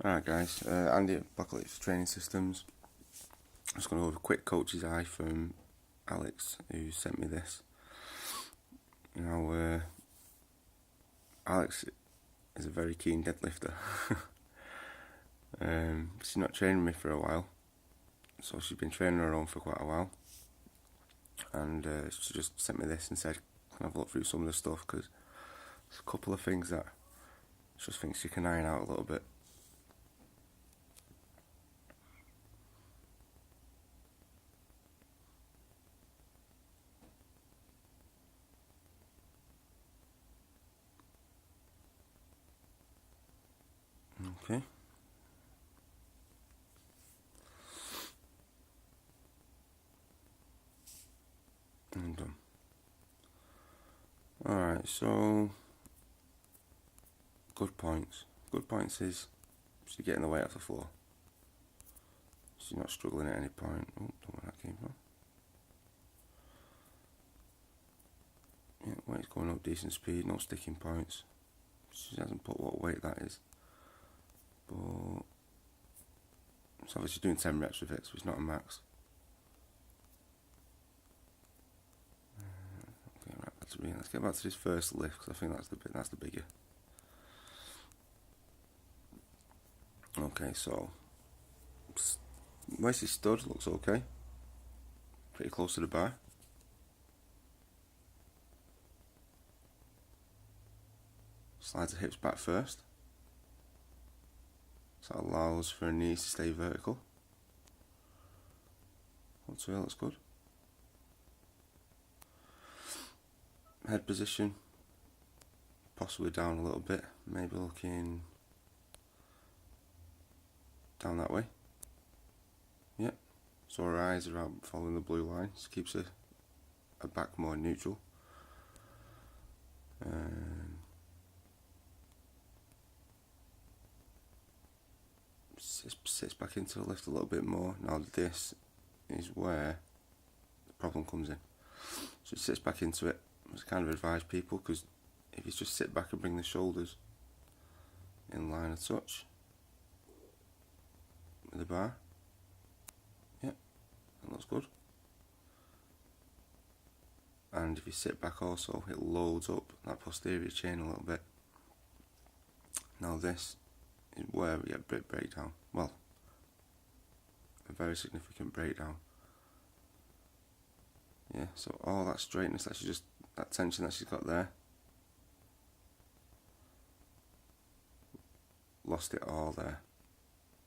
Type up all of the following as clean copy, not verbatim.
Alright guys, Andy at Deadlift Training Systems. I'm just going to have a quick coach's eye from Alex, who sent me this. Now, Alex is a very keen deadlifter. She's not training me for a while, so she's been training her own for quite a while. And she just sent me this and said, can I have a look through some of the stuff, because there's a couple of things that she just thinks she can iron out a little bit. Okay. And done. Alright, so good points. Good points is she's getting the weight off the floor. She's not struggling at any point. Oh, don't know where that came from. Yeah, weight's going up, decent speed, no sticking points. She hasn't put what weight that is. But it's obviously doing 10 reps with it, so it's not a max. Okay, right, let's get back to this first lift, because I think that's the bigger. Okay, so waist is stud, looks okay. Pretty close to the bar. Slides the hips back first. So that allows for her knees to stay vertical. Once looks good. Head position, possibly down a little bit, maybe looking down that way. Yep. So her eyes are out following the blue line, just keeps her back more neutral. Sits back into the lift a little bit more. Now this is where the problem comes in. So it sits back into it. I kind of advise people, because if you just sit back and bring the shoulders in line a touch with the bar, yep, that looks good. And if you sit back also, it loads up that posterior chain a little bit. Now this is where we get a bit breakdown. Well, a very significant breakdown. Yeah, so all that straightness that tension that she's got there, lost it all there,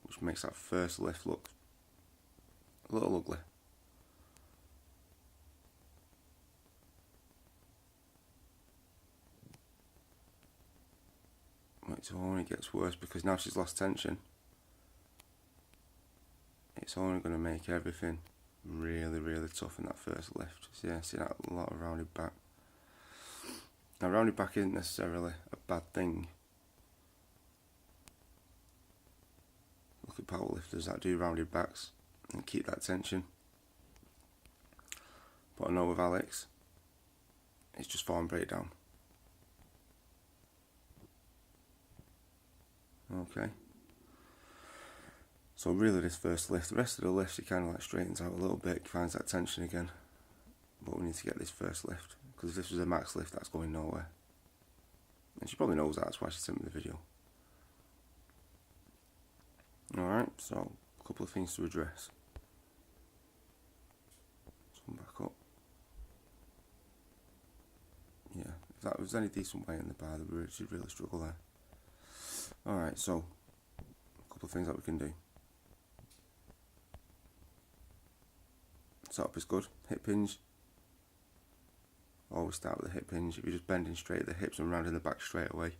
which makes that first lift look a little ugly. It only gets worse, because now she's lost tension. It's only going to make everything really, really tough in that first lift. So yeah, see that a lot of rounded back. Now rounded back isn't necessarily a bad thing. Look at powerlifters that do rounded backs and keep that tension. But I know with Alex, it's just form breakdown. Okay. So really this first lift, the rest of the lift she kind of like straightens out a little bit, finds that tension again. But we need to get this first lift, because if this was a max lift, that's going nowhere. And she probably knows that's why she sent me the video. Alright, so a couple of things to address. Let's come back up. Yeah, if that was any decent weight in the bar, she'd really struggle there. Alright, so a couple of things that we can do. Setup is good. Hip hinge. Always start with the hip hinge. If you're just bending straight at the hips and rounding the back straight away,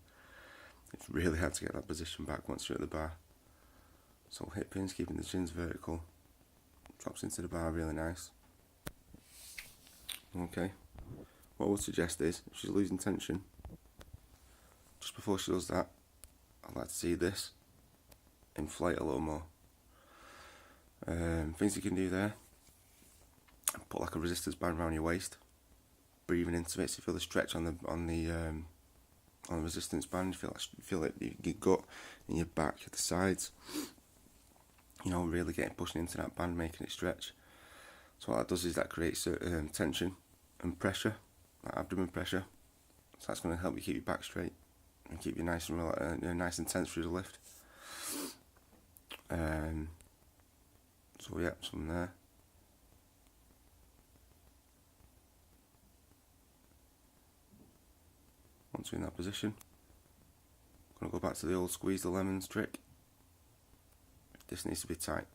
it's really hard to get that position back once you're at the bar. So hip hinge, keeping the chins vertical. Drops into the bar really nice. Okay. What I would suggest is, if she's losing tension, just before she does that, I'd like to see this inflate a little more. Things you can do there: put like a resistance band around your waist, breathing into it, so you feel the stretch on the on the resistance band. You feel like your gut and your back, the sides, really pushing into that band, making it stretch. So what that does is that creates tension and pressure, that abdomen pressure. So that's going to help you keep your back straight and keep you nice and nice and tense through the lift. So yeah, some there. Once you're in that position, I'm going to go back to the old squeeze the lemons trick. This needs to be tight.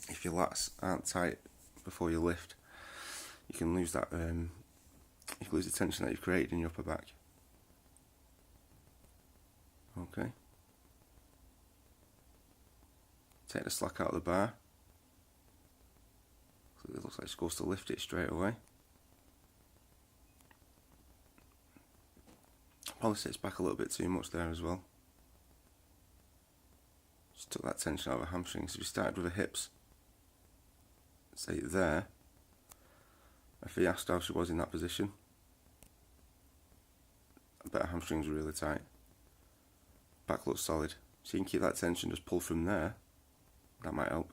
If your lats aren't tight before you lift, you can lose that. You can lose the tension that you've created in your upper back. Okay. Take the slack out of the bar. So it looks like it's supposed to lift it straight away. Probably sits back a little bit too much there as well. Just took that tension out of the hamstrings. So we started with the hips, say there. If you asked how she was in that position, I bet her hamstrings were really tight. Back looks solid. So you can keep that tension, just pull from there. That might help.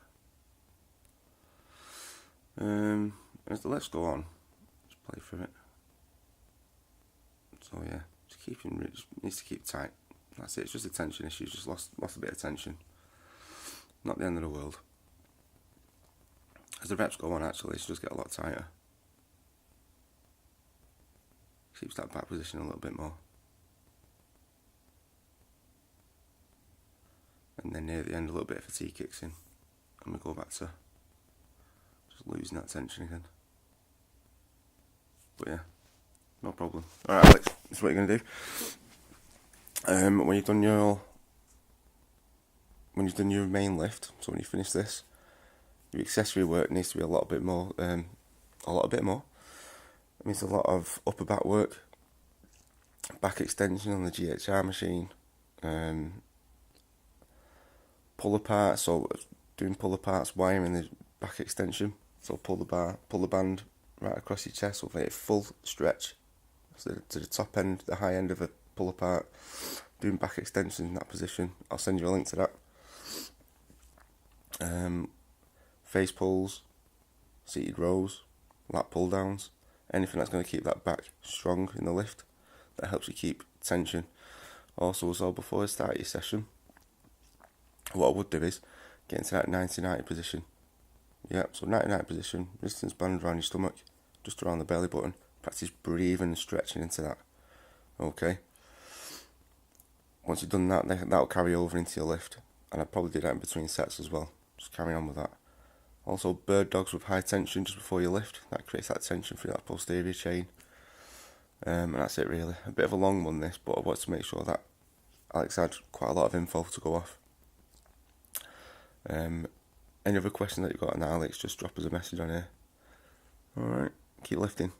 As the lifts go on, just play through it. So yeah, just needs to keep tight. That's it. It's just a tension issue. Just lost a bit of tension. Not the end of the world. As the reps go on, actually, she does get a lot tighter. Keeps that back position a little bit more. And then near the end, a little bit of fatigue kicks in, and we go back to just losing that tension again. But yeah, no problem. Alright, Alex, this is what you're going to do. When you've done your main lift, so when you finish this, your accessory work needs to be a bit more. It means a lot of upper back work, back extension on the GHR machine, pull apart, so doing pull aparts, wiring the back extension, so pull the band right across your chest, so make it full stretch, so to the top end, the high end of a pull apart, doing back extension in that position. I'll send you a link to that. Face pulls, seated rows, lat pull downs, anything that's going to keep that back strong in the lift, that helps you keep tension. Also, as well, before you start your session, what I would do is get into that 90-90 position. Yeah, so 90-90 position, resistance band around your stomach, just around the belly button. Practice breathing and stretching into that. Okay. Once you've done that, that'll carry over into your lift. And I'd probably do that in between sets as well. Just carry on with that. Also, bird dogs with high tension just before you lift. That creates that tension through that posterior chain. And that's it really. A bit of a long one this, but I wanted to make sure that Alex had quite a lot of info to go off. Any other questions that you've got on that, Alex, just drop us a message on here. Alright, keep lifting.